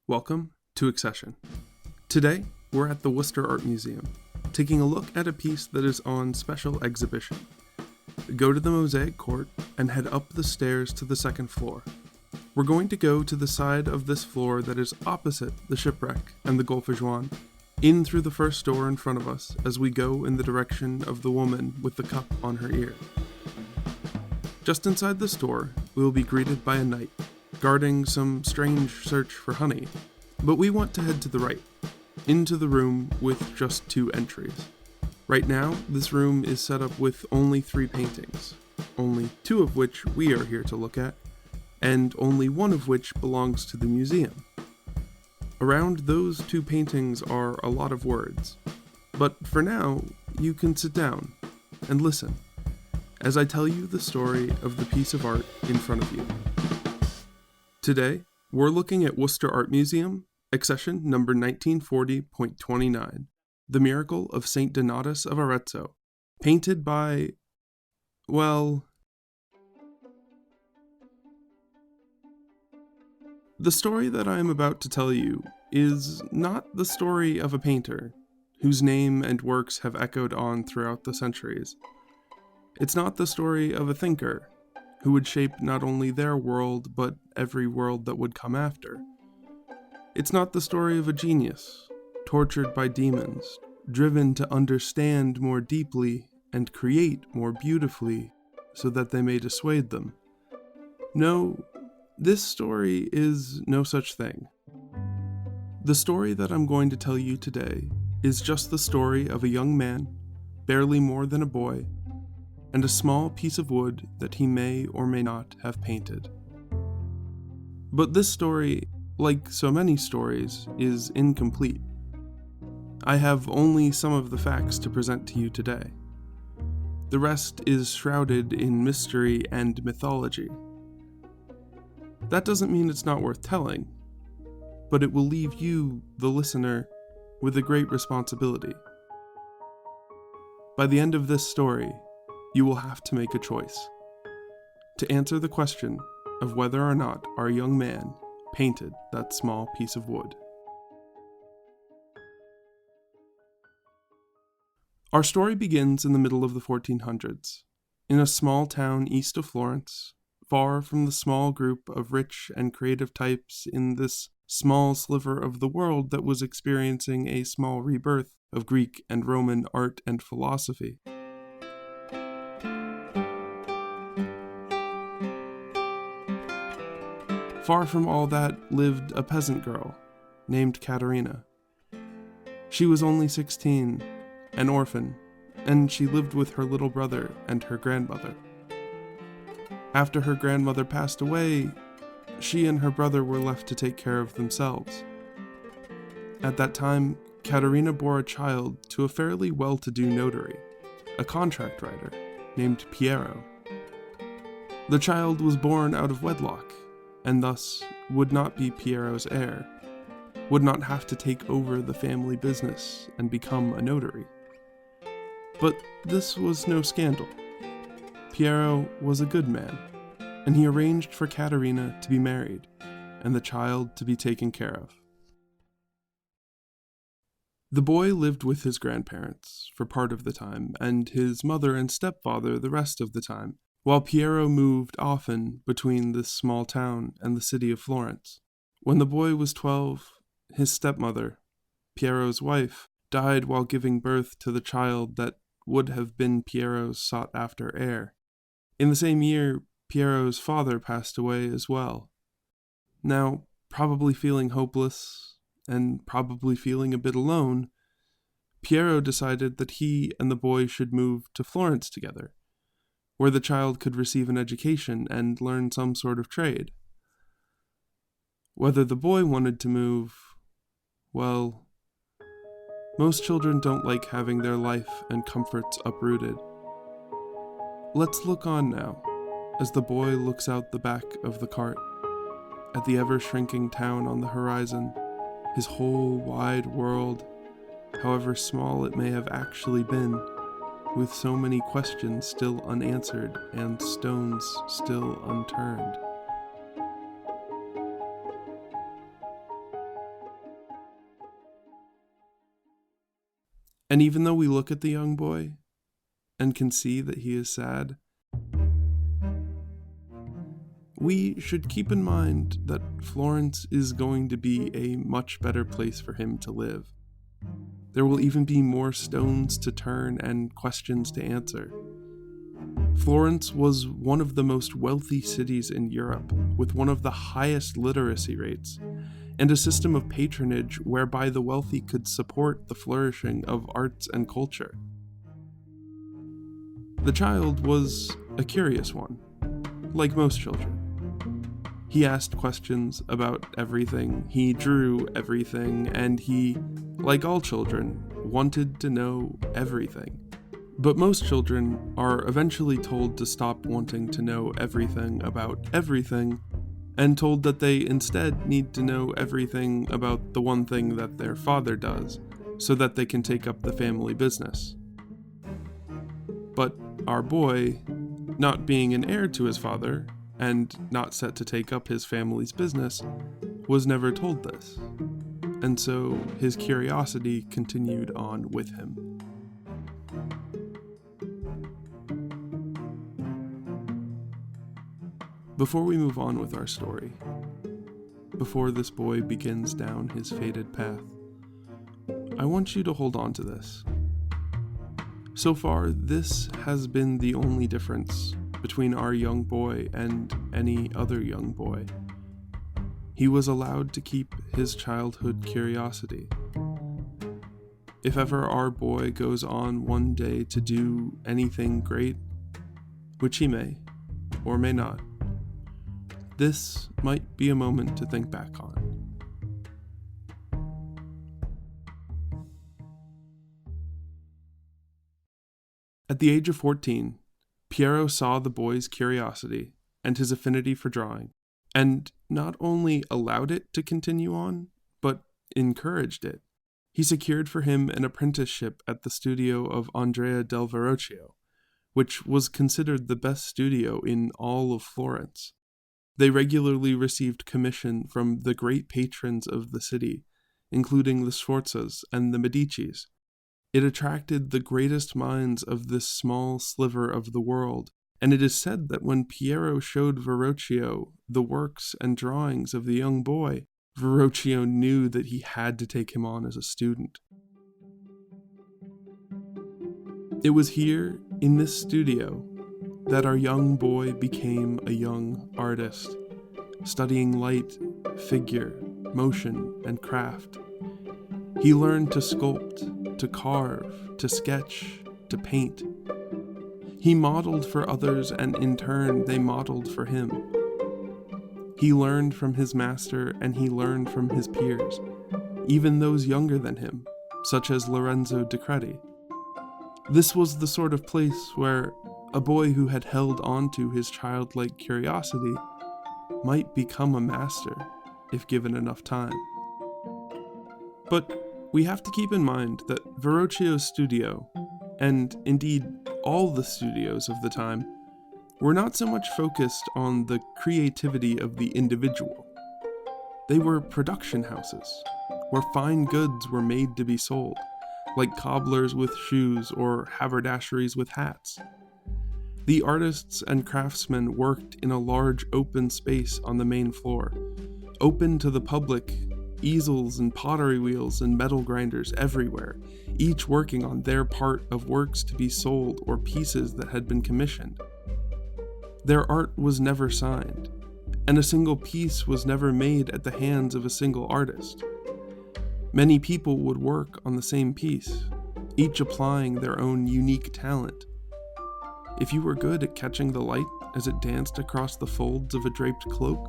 Welcome to Accession. Today, we're at the Worcester Art Museum, taking a look at a piece that is on special exhibition. Go to the Mosaic Court and head up the stairs to the second floor. We're going to go to the side of this floor that is opposite the shipwreck and the Gulf of Juan, in through the first door in front of us as we go in the direction of the woman with the cup on her ear. Just inside this door, we will be greeted by a knight, guarding some strange search for honey, but we want to head to the right, into the room with just 2 entries. Right now, this room is set up with only 3 paintings, only 2 of which we are here to look at, and only 1 of which belongs to the museum. Around those 2 paintings are a lot of words, but for now, you can sit down and listen as I tell you the story of the piece of art in front of you. Today, we're looking at Worcester Art Museum, Accession number 1940.29, The Miracle of St. Donatus of Arezzo, painted by, well... The story that I am about to tell you is not the story of a painter, whose name and works have echoed on throughout the centuries. It's not the story of a thinker, who would shape not only their world, but every world that would come after. It's not the story of a genius, tortured by demons, driven to understand more deeply and create more beautifully, so that they may dissuade them. No, this story is no such thing. The story that I'm going to tell you today is just the story of a young man, barely more than a boy, and a small piece of wood that he may or may not have painted. But this story, like so many stories, is incomplete. I have only some of the facts to present to you today. The rest is shrouded in mystery and mythology. That doesn't mean it's not worth telling, but it will leave you, the listener, with a great responsibility. By the end of this story, you will have to make a choice to answer the question of whether or not our young man painted that small piece of wood. Our story begins in the middle of the 1400s, in a small town east of Florence, far from the small group of rich and creative types in this small sliver of the world that was experiencing a small rebirth of Greek and Roman art and philosophy. Far from all that lived a peasant girl named Caterina. She was only 16, an orphan, and she lived with her little brother and her grandmother. After her grandmother passed away, she and her brother were left to take care of themselves. At that time, Caterina bore a child to a fairly well-to-do notary, a contract writer, named Piero. The child was born out of wedlock, and thus would not be Piero's heir, would not have to take over the family business and become a notary. But this was no scandal. Piero was a good man, and he arranged for Caterina to be married, and the child to be taken care of. The boy lived with his grandparents for part of the time, and his mother and stepfather the rest of the time, while Piero moved often between this small town and the city of Florence. When the boy was 12, his stepmother, Piero's wife, died while giving birth to the child that would have been Piero's sought-after heir. In the same year, Piero's father passed away as well. Now, probably feeling hopeless, and probably feeling a bit alone, Piero decided that he and the boy should move to Florence together, where the child could receive an education and learn some sort of trade. Whether the boy wanted to move, well, most children don't like having their life and comforts uprooted. Let's look on now, as the boy looks out the back of the cart, at the ever-shrinking town on the horizon, his whole wide world, however small it may have actually been, with so many questions still unanswered and stones still unturned. And even though we look at the young boy and can see that he is sad, we should keep in mind that Florence is going to be a much better place for him to live. There will even be more stones to turn and questions to answer. Florence was one of the most wealthy cities in Europe, with one of the highest literacy rates, and a system of patronage whereby the wealthy could support the flourishing of arts and culture. The child was a curious one, like most children. He asked questions about everything, he drew everything, and he, like all children, wanted to know everything. But most children are eventually told to stop wanting to know everything about everything, and told that they instead need to know everything about the one thing that their father does, so that they can take up the family business. But our boy, not being an heir to his father, and not set to take up his family's business, was never told this, and so his curiosity continued on with him. Before we move on with our story, before this boy begins down his fated path, I want you to hold on to this. So far, this has been the only difference between our young boy and any other young boy. He was allowed to keep his childhood curiosity. If ever our boy goes on one day to do anything great, which he may, or may not, this might be a moment to think back on. At the age of 14, Piero saw the boy's curiosity and his affinity for drawing, and not only allowed it to continue on, but encouraged it. He secured for him an apprenticeship at the studio of Andrea del Verrocchio, which was considered the best studio in all of Florence. They regularly received commission from the great patrons of the city, including the Sforzas and the Medicis. It attracted the greatest minds of this small sliver of the world, and it is said that when Piero showed Verrocchio the works and drawings of the young boy, Verrocchio knew that he had to take him on as a student. It was here, in this studio, that our young boy became a young artist, studying light, figure, motion, and craft. He learned to sculpt, to carve, to sketch, to paint. He modeled for others, and in turn they modeled for him. He learned from his master, and he learned from his peers, even those younger than him, such as Lorenzo di Credi. This was the sort of place where a boy who had held on to his childlike curiosity might become a master if given enough time. But we have to keep in mind that Verrocchio's studio, and indeed all the studios of the time, were not so much focused on the creativity of the individual. They were production houses, where fine goods were made to be sold, like cobblers with shoes or haberdasheries with hats. The artists and craftsmen worked in a large open space on the main floor, open to the public, easels and pottery wheels and metal grinders everywhere, each working on their part of works to be sold or pieces that had been commissioned. Their art was never signed, and a single piece was never made at the hands of a single artist. Many people would work on the same piece, each applying their own unique talent. If you were good at catching the light as it danced across the folds of a draped cloak,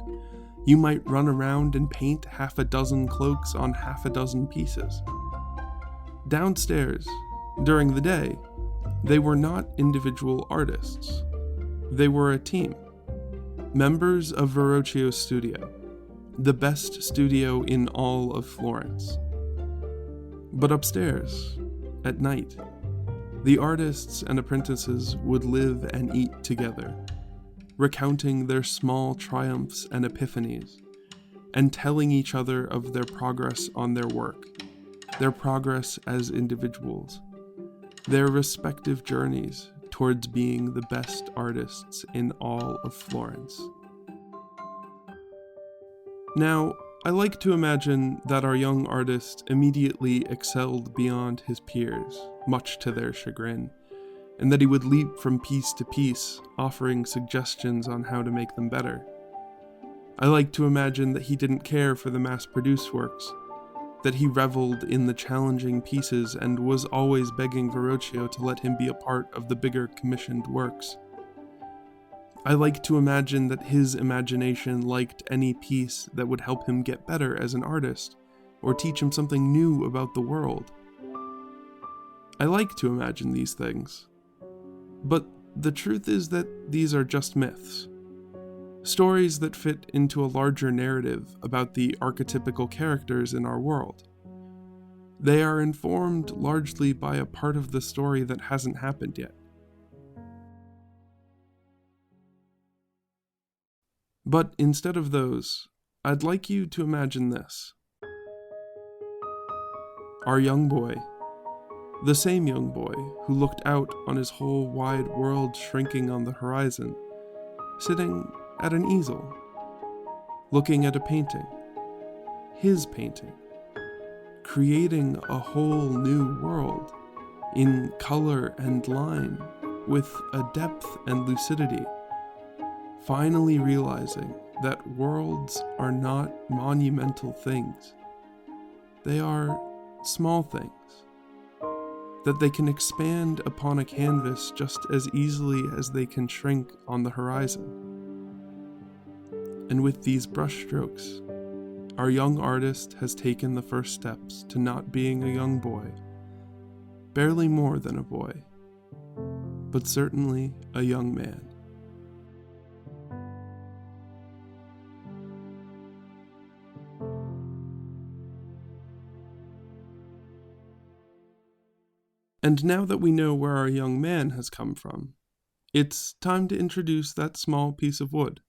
you might run around and paint half a dozen cloaks on half a dozen pieces. Downstairs, during the day, they were not individual artists. They were a team. Members of Verrocchio's studio, the best studio in all of Florence. But upstairs, at night, the artists and apprentices would live and eat together, recounting their small triumphs and epiphanies, and telling each other of their progress on their work, their progress as individuals, their respective journeys towards being the best artists in all of Florence. Now, I like to imagine that our young artist immediately excelled beyond his peers, much to their chagrin, and that he would leap from piece to piece, offering suggestions on how to make them better. I like to imagine that he didn't care for the mass-produced works, that he reveled in the challenging pieces and was always begging Verrocchio to let him be a part of the bigger commissioned works. I like to imagine that his imagination liked any piece that would help him get better as an artist, or teach him something new about the world. I like to imagine these things. But the truth is that these are just myths. Stories that fit into a larger narrative about the archetypical characters in our world. They are informed largely by a part of the story that hasn't happened yet. But instead of those, I'd like you to imagine this. Our young boy, the same young boy who looked out on his whole wide world shrinking on the horizon, sitting at an easel, looking at a painting, his painting, creating a whole new world in color and line with a depth and lucidity, finally realizing that worlds are not monumental things. They are small things, that they can expand upon a canvas just as easily as they can shrink on the horizon. And with these brushstrokes, our young artist has taken the first steps to not being a young boy, barely more than a boy, but certainly a young man. And now that we know where our young man has come from, it's time to introduce that small piece of wood.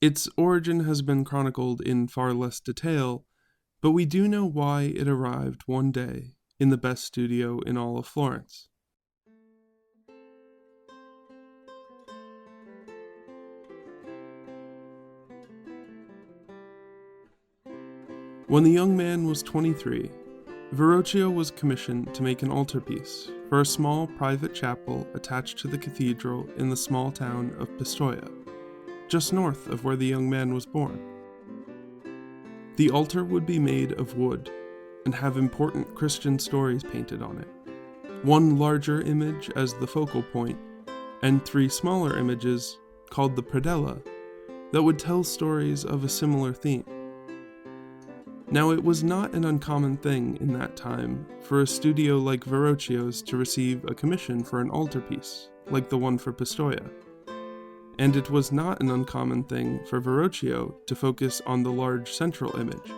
Its origin has been chronicled in far less detail, but we do know why it arrived one day in the best studio in all of Florence. When the young man was 23, Verrocchio was commissioned to make an altarpiece for a small private chapel attached to the cathedral in the small town of Pistoia, just north of where the young man was born. The altar would be made of wood and have important Christian stories painted on it, one larger image as the focal point, and 3 smaller images, called the predella, that would tell stories of a similar theme. Now, it was not an uncommon thing in that time for a studio like Verrocchio's to receive a commission for an altarpiece, like the one for Pistoia. And it was not an uncommon thing for Verrocchio to focus on the large central image,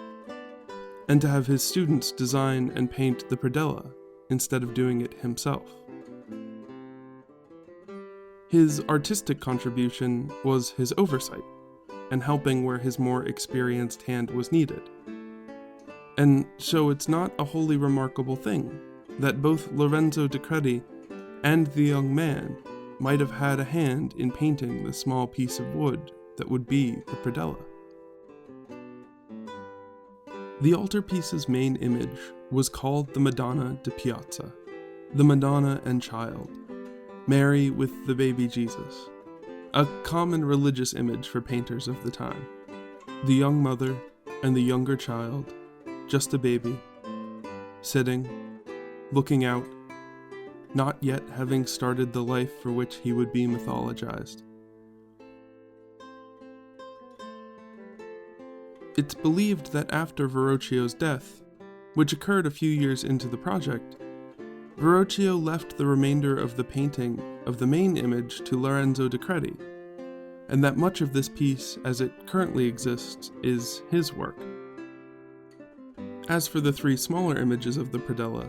and to have his students design and paint the predella instead of doing it himself. His artistic contribution was his oversight, and helping where his more experienced hand was needed. And so it's not a wholly remarkable thing that both Lorenzo di Credi and the young man might have had a hand in painting the small piece of wood that would be the predella. The altarpiece's main image was called the Madonna di Piazza, the Madonna and Child, Mary with the baby Jesus, a common religious image for painters of the time. The young mother and the younger child, just a baby, sitting, looking out, not yet having started the life for which he would be mythologized. It's believed that after Verrocchio's death, which occurred a few years into the project, Verrocchio left the remainder of the painting of the main image to Lorenzo di Credi, and that much of this piece as it currently exists is his work. As for the 3 smaller images of the predella,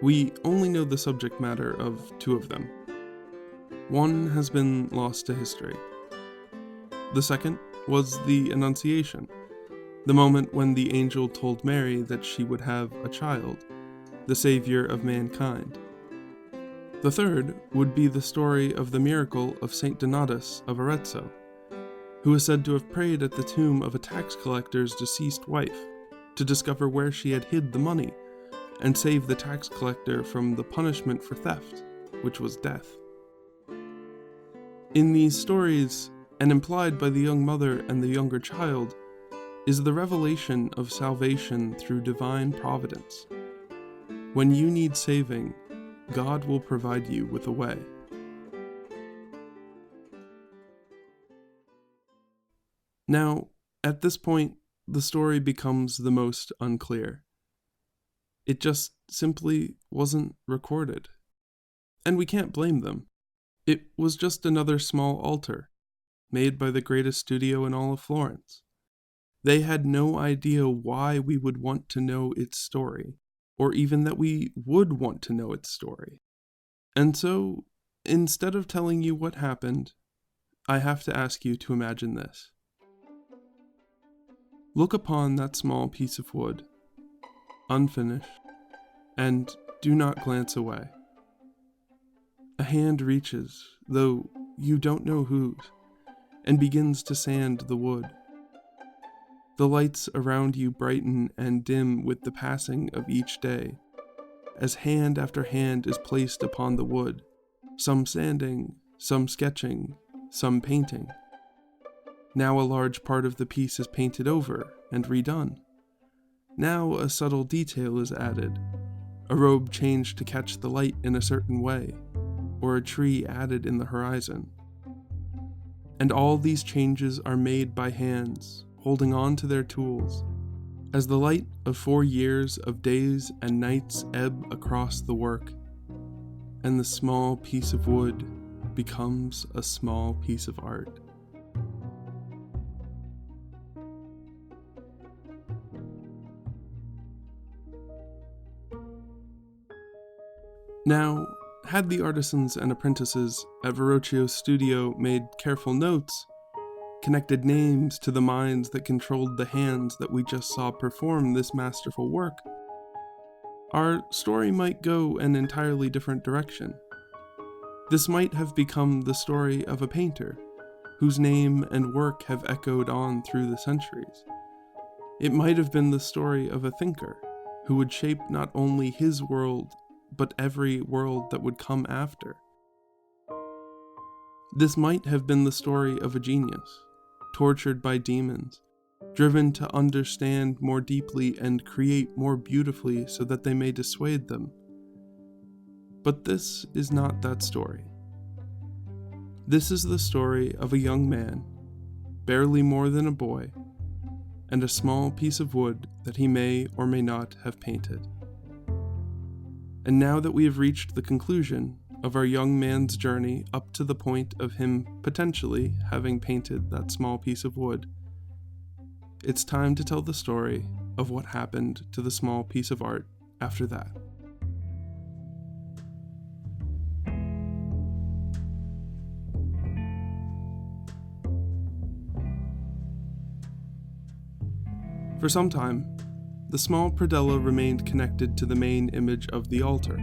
we only know the subject matter of 2 of them. One has been lost to history. The second was the Annunciation, the moment when the angel told Mary that she would have a child, the savior of mankind, The third would be the story of the miracle of Saint Donatus of Arezzo, who is said to have prayed at the tomb of a tax collector's deceased wife to discover where she had hid the money and save the tax collector from the punishment for theft, which was death. In these stories, and implied by the young mother and the younger child, is the revelation of salvation through divine providence. When you need saving, God will provide you with a way. Now, at this point, the story becomes the most unclear. It just simply wasn't recorded. And we can't blame them. It was just another small altar, made by the greatest studio in all of Florence. They had no idea why we would want to know its story, or even that we would want to know its story. And so, instead of telling you what happened, I have to ask you to imagine this. Look upon that small piece of wood, unfinished, and do not glance away. A hand reaches, though you don't know whose, and begins to sand the wood. The lights around you brighten and dim with the passing of each day, as hand after hand is placed upon the wood, some sanding, some sketching, some painting. Now a large part of the piece is painted over and redone. Now a subtle detail is added, a robe changed to catch the light in a certain way, or a tree added in the horizon. And all these changes are made by hands, holding on to their tools, as the light of 4 years of days and nights ebb across the work, and the small piece of wood becomes a small piece of art. Now, had the artisans and apprentices at Verrocchio's studio made careful notes, connected names to the minds that controlled the hands that we just saw perform this masterful work, our story might go an entirely different direction. This might have become the story of a painter, whose name and work have echoed on through the centuries. It might have been the story of a thinker, who would shape not only his world, but every world that would come after. This might have been the story of a genius, tortured by demons, driven to understand more deeply and create more beautifully so that they may dissuade them. But this is not that story. This is the story of a young man, barely more than a boy, and a small piece of wood that he may or may not have painted. And now that we have reached the conclusion of our young man's journey up to the point of him potentially having painted that small piece of wood, it's time to tell the story of what happened to the small piece of art after that. For some time, the small predella remained connected to the main image of the altar,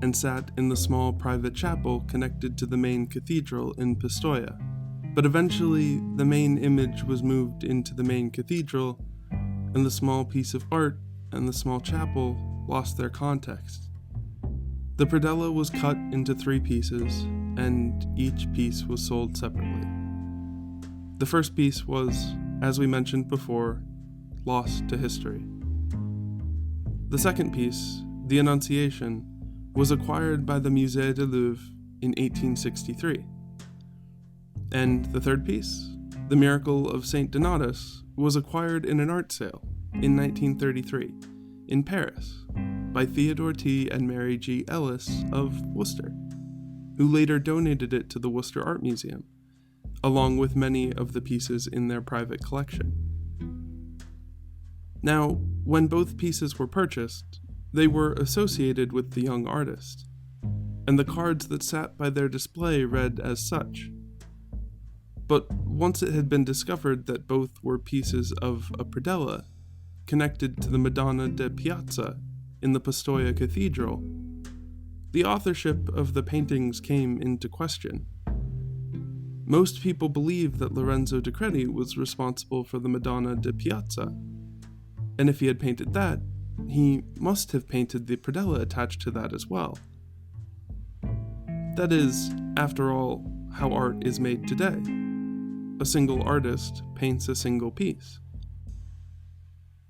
and sat in the small private chapel connected to the main cathedral in Pistoia. But eventually, the main image was moved into the main cathedral, and the small piece of art and the small chapel lost their context. The predella was cut into 3 pieces, and each piece was sold separately. The first piece was, as we mentioned before, lost to history. The second piece, the Annunciation, was acquired by the Musée du Louvre in 1863. And the third piece, the Miracle of Saint Donatus, was acquired in an art sale in 1933 in Paris by Theodore T. and Mary G. Ellis of Worcester, who later donated it to the Worcester Art Museum, along with many of the pieces in their private collection. Now, when both pieces were purchased, they were associated with the young artist, and the cards that sat by their display read as such. But once it had been discovered that both were pieces of a predella, connected to the Madonna de Piazza in the Pistoia Cathedral, the authorship of the paintings came into question. Most people believe that Lorenzo di Credi was responsible for the Madonna de Piazza, and if he had painted that, he must have painted the predella attached to that as well. That is, after all, how art is made today. A single artist paints a single piece.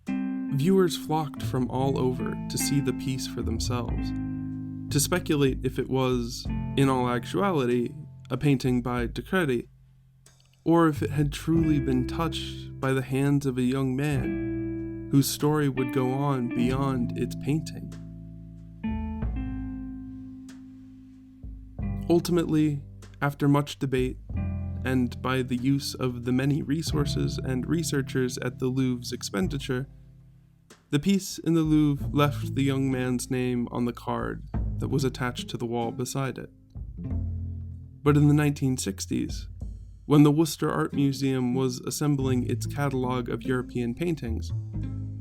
Viewers flocked from all over to see the piece for themselves, to speculate if it was, in all actuality, a painting by di Credi, or if it had truly been touched by the hands of a young man whose story would go on beyond its painting. Ultimately, after much debate, and by the use of the many resources and researchers at the Louvre's expenditure, the piece in the Louvre left the young man's name on the card that was attached to the wall beside it. But in the 1960s, when the Worcester Art Museum was assembling its catalog of European paintings,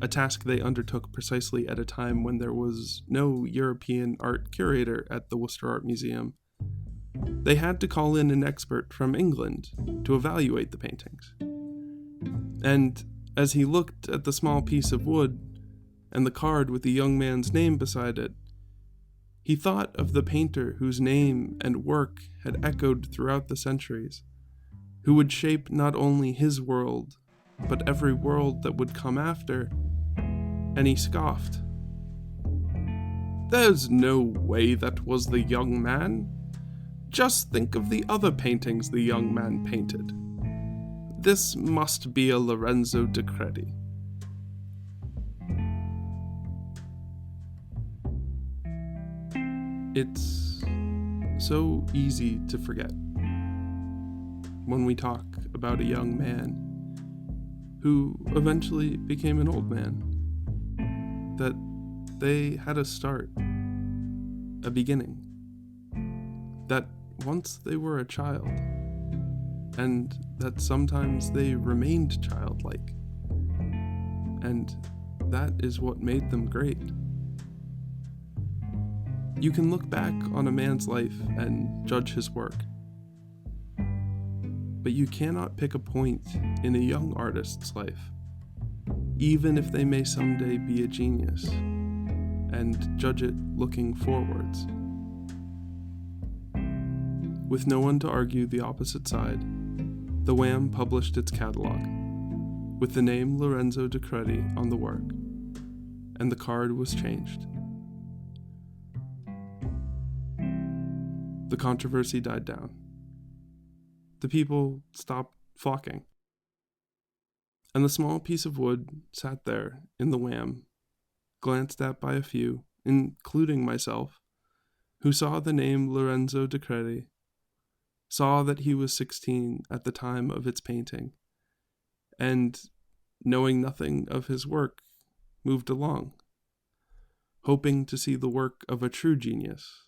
a task they undertook precisely at a time when there was no European art curator at the Worcester Art Museum, they had to call in an expert from England to evaluate the paintings. And as he looked at the small piece of wood and the card with the young man's name beside it, he thought of the painter whose name and work had echoed throughout the centuries, who would shape not only his world, but every world that would come after, and he scoffed. "There's no way that was the young man. Just think of the other paintings the young man painted. This must be a Lorenzo di Credi." It's so easy to forget when we talk about a young man who eventually became an old man, that they had a start, a beginning, that once they were a child, and that sometimes they remained childlike, and that is what made them great. You can look back on a man's life and judge his work, but you cannot pick a point in a young artist's life, even if they may someday be a genius, and judge it looking forwards. With no one to argue the opposite side, the Wham published its catalog, with the name Lorenzo di Credi on the work, and the card was changed. The controversy died down. The people stopped flocking. And the small piece of wood sat there in the Wham, glanced at by a few, including myself, who saw the name Lorenzo di Credi, saw that he was 16 at the time of its painting, and, knowing nothing of his work, moved along, hoping to see the work of a true genius,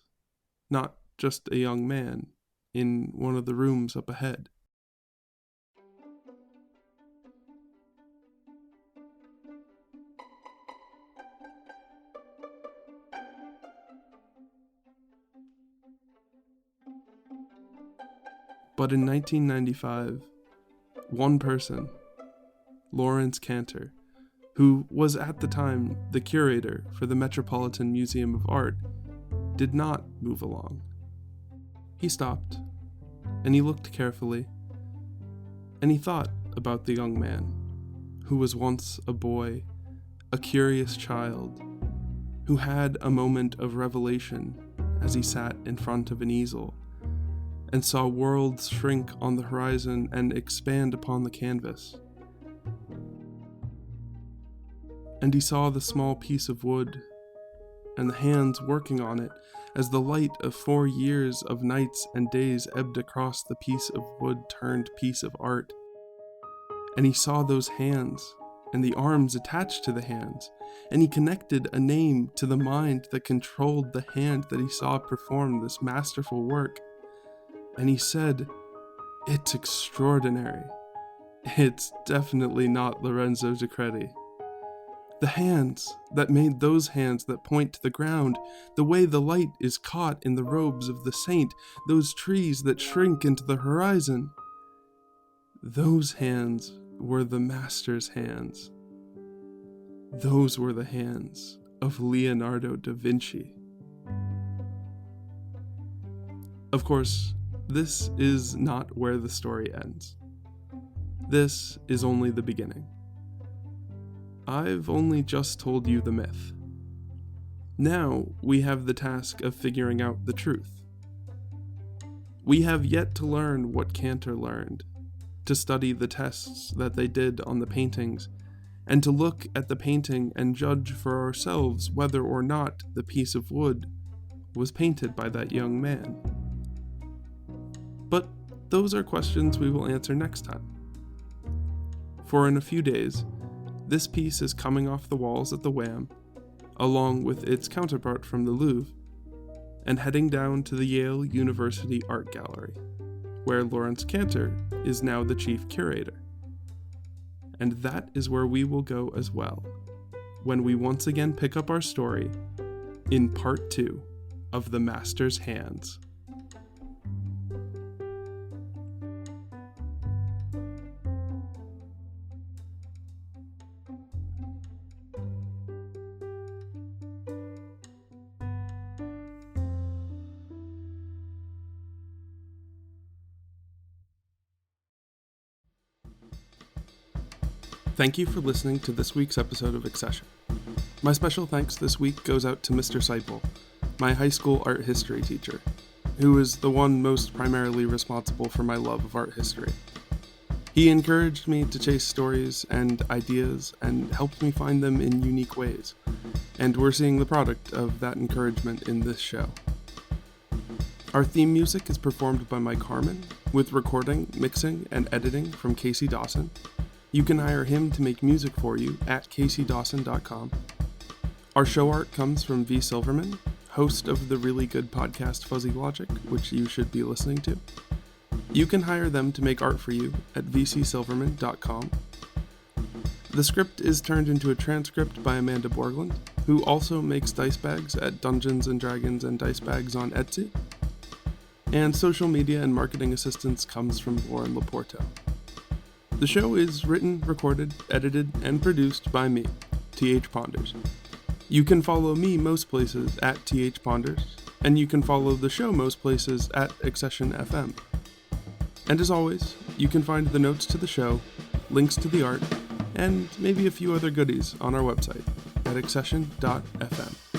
not just a young man in one of the rooms up ahead. But in 1995, one person, Lawrence Cantor, who was at the time the curator for the Metropolitan Museum of Art, did not move along. He stopped, and he looked carefully, and he thought about the young man, who was once a boy, a curious child, who had a moment of revelation as he sat in front of an easel, and saw worlds shrink on the horizon and expand upon the canvas. And he saw the small piece of wood, and the hands working on it, as the light of 4 years of nights and days ebbed across the piece of wood turned piece of art. And he saw those hands, and the arms attached to the hands, and he connected a name to the mind that controlled the hand that he saw perform this masterful work. And he said, "It's extraordinary. It's definitely not Lorenzo di Credi. The hands that made those hands that point to the ground, the way the light is caught in the robes of the saint, those trees that shrink into the horizon. Those hands were the master's hands. Those were the hands of Leonardo da Vinci. Of course, this is not where the story ends. This is only the beginning. I've only just told you the myth. Now we have the task of figuring out the truth. We have yet to learn what Cantor learned, to study the tests that they did on the paintings, and to look at the painting and judge for ourselves whether or not the piece of wood was painted by that young man. But those are questions we will answer next time. For in a few days, this piece is coming off the walls at the WAM, along with its counterpart from the Louvre, and heading down to the Yale University Art Gallery, where Lawrence Cantor is now the chief curator. And that is where we will go as well, when we once again pick up our story in part 2 of The Master's Hands. Thank you for listening to this week's episode of Accession. My special thanks this week goes out to Mr. Seipel, my high school art history teacher, who is the one most primarily responsible for my love of art history. He encouraged me to chase stories and ideas and helped me find them in unique ways, and we're seeing the product of that encouragement in this show. Our theme music is performed by Mike Harmon, with recording, mixing, and editing from Casey Dawson. You can hire him to make music for you at caseydawson.com. Our show art comes from V. Silverman, host of the really good podcast Fuzzy Logic, which you should be listening to. You can hire them to make art for you at vcsilverman.com. The script is turned into a transcript by Amanda Borgland, who also makes dice bags at Dungeons & Dragons and Dice Bags on Etsy. And social media and marketing assistance comes from Lauren Laporto. The show is written, recorded, edited, and produced by me, T.H. Ponders. You can follow me most places at T.H. Ponders, and you can follow the show most places at Accession FM. And as always, you can find the notes to the show, links to the art, and maybe a few other goodies on our website at accession.fm.